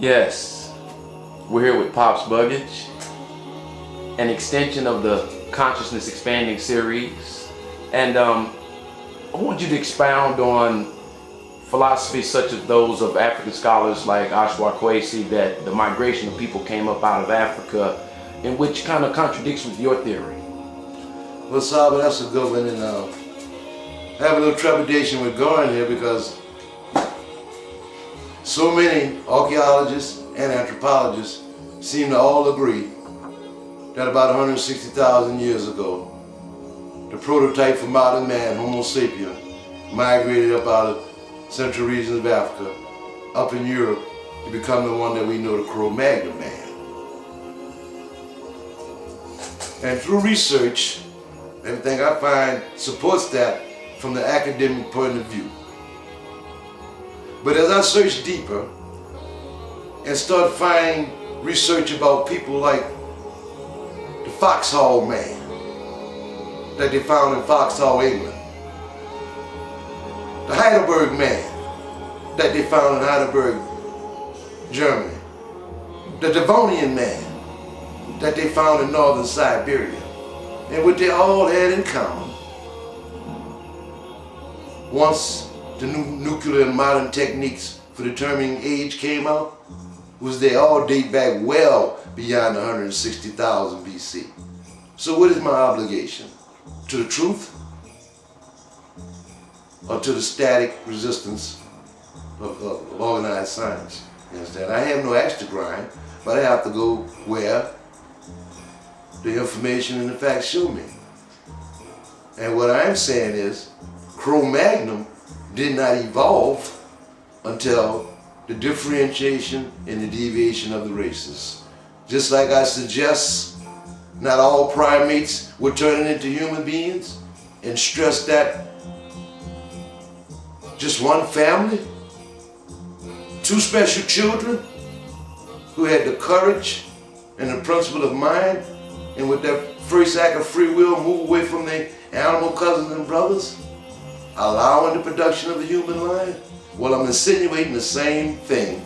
Yes, we're here with Pop's Buggage, an extension of the Consciousness Expanding series. And I want you to expound on philosophies such as those of African scholars like Ashwa Kwesi, that the migration of people came up out of Africa, in which kind of contradicts with your theory. Well, Saba, that's a good one, and I have a little trepidation with going here because so many archaeologists and anthropologists seem to all agree that about 160,000 years ago, the prototype for modern man, Homo sapien, migrated up out of central regions of Africa, up in Europe, to become the one that we know, the Cro-Magnon man. And through research, everything I find supports that from the academic point of view. But as I search deeper and start finding research about people like the Foxhall man that they found in Foxhall, England, the Heidelberg man that they found in Heidelberg, Germany, the Devonian man that they found in northern Siberia, and what they all had in common, once the nuclear and modern techniques for determining age came out, was they all date back well beyond 160,000 BC. So what is my obligation? To the truth? Or to the static resistance of organized science? You understand? I have no axe to grind, but I have to go where the information and the facts show me. And what I'm saying is, Cro-Magnon did not evolve until the differentiation and the deviation of the races. Just like I suggest, not all primates were turning into human beings, and stress that just one family, two special children who had the courage and the principle of mind, and with their first act of free will move away from their animal cousins and brothers, allowing the production of the human line? Well, I'm insinuating the same thing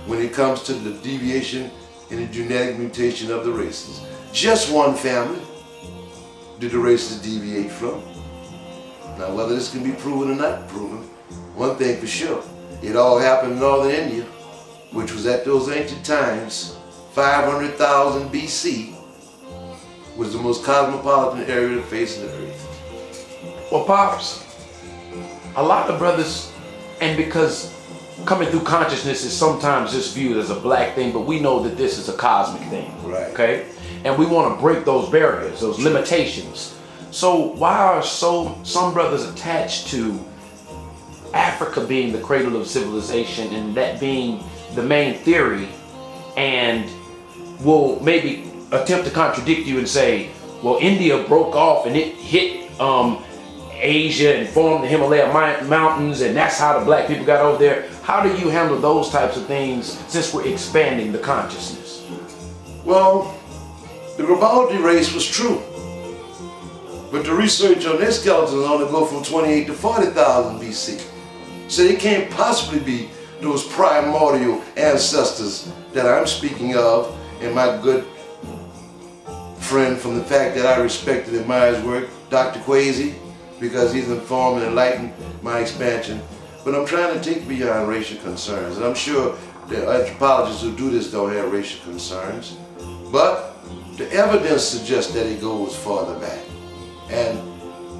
when it comes to the deviation and the genetic mutation of the races. Just one family did the races deviate from. Now, whether this can be proven or not proven, one thing for sure, it all happened in northern India, which was at those ancient times, 500,000 BC, was the most cosmopolitan area of the face of the earth. Well, Pops, a lot of brothers, and because coming through consciousness is sometimes just viewed as a black thing, but we know that this is a cosmic thing, right? Okay? And we want to break those barriers, those limitations. So why are some brothers attached to Africa being the cradle of civilization and that being the main theory, and will maybe attempt to contradict you and say, well, India broke off and it hit Asia and formed the Himalaya mountains, and that's how the black people got over there? How do you handle those types of things since we're expanding the consciousness? Well, the Gribaldi race was true, but the research on their skeletons only go from 28 to 40,000 BC. So they can't possibly be those primordial ancestors that I'm speaking of, and my good friend from the fact that I respected and admire his work, Dr. Kwesi, because he's informed and enlightened my expansion. But I'm trying to take beyond racial concerns, and I'm sure the anthropologists who do this don't have racial concerns, but the evidence suggests that it goes farther back. And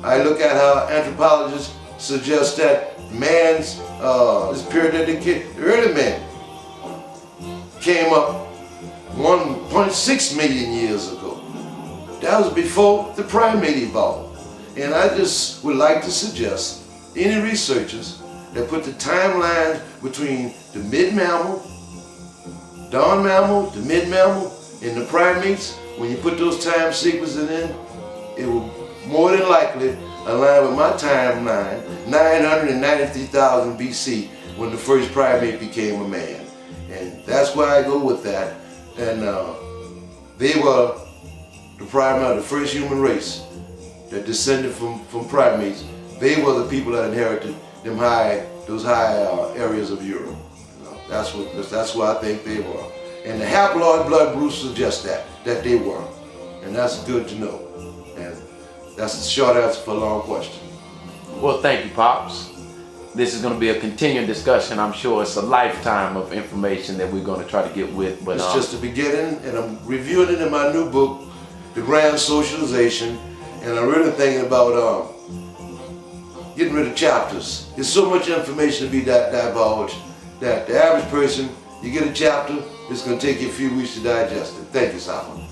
I look at how anthropologists suggest that man's, this period that the early man came up 1.6 million years ago. That was before the primate evolved. And I just would like to suggest any researchers that put the timeline between the mid-mammal, dawn mammal, the mid-mammal, and the primates, when you put those time sequences in, it will more than likely align with my timeline, 993,000 BC, when the first primate became a man. And that's why I go with that. And they were the first human race that descended from primates. They were the people that inherited those high areas of Europe. You know? That's what I think they were. And the haploid blood group suggests that they were. And that's good to know. And that's the short answer for a long question. Well, thank you, Pops. This is going to be a continuing discussion. I'm sure it's a lifetime of information that we're going to try to get with. But it's just the beginning, and I'm reviewing it in my new book, The Grand Socialization, and I'm really thinking about getting rid of chapters. There's so much information to be divulged that the average person, you get a chapter, it's going to take you a few weeks to digest it. Thank you, Simon.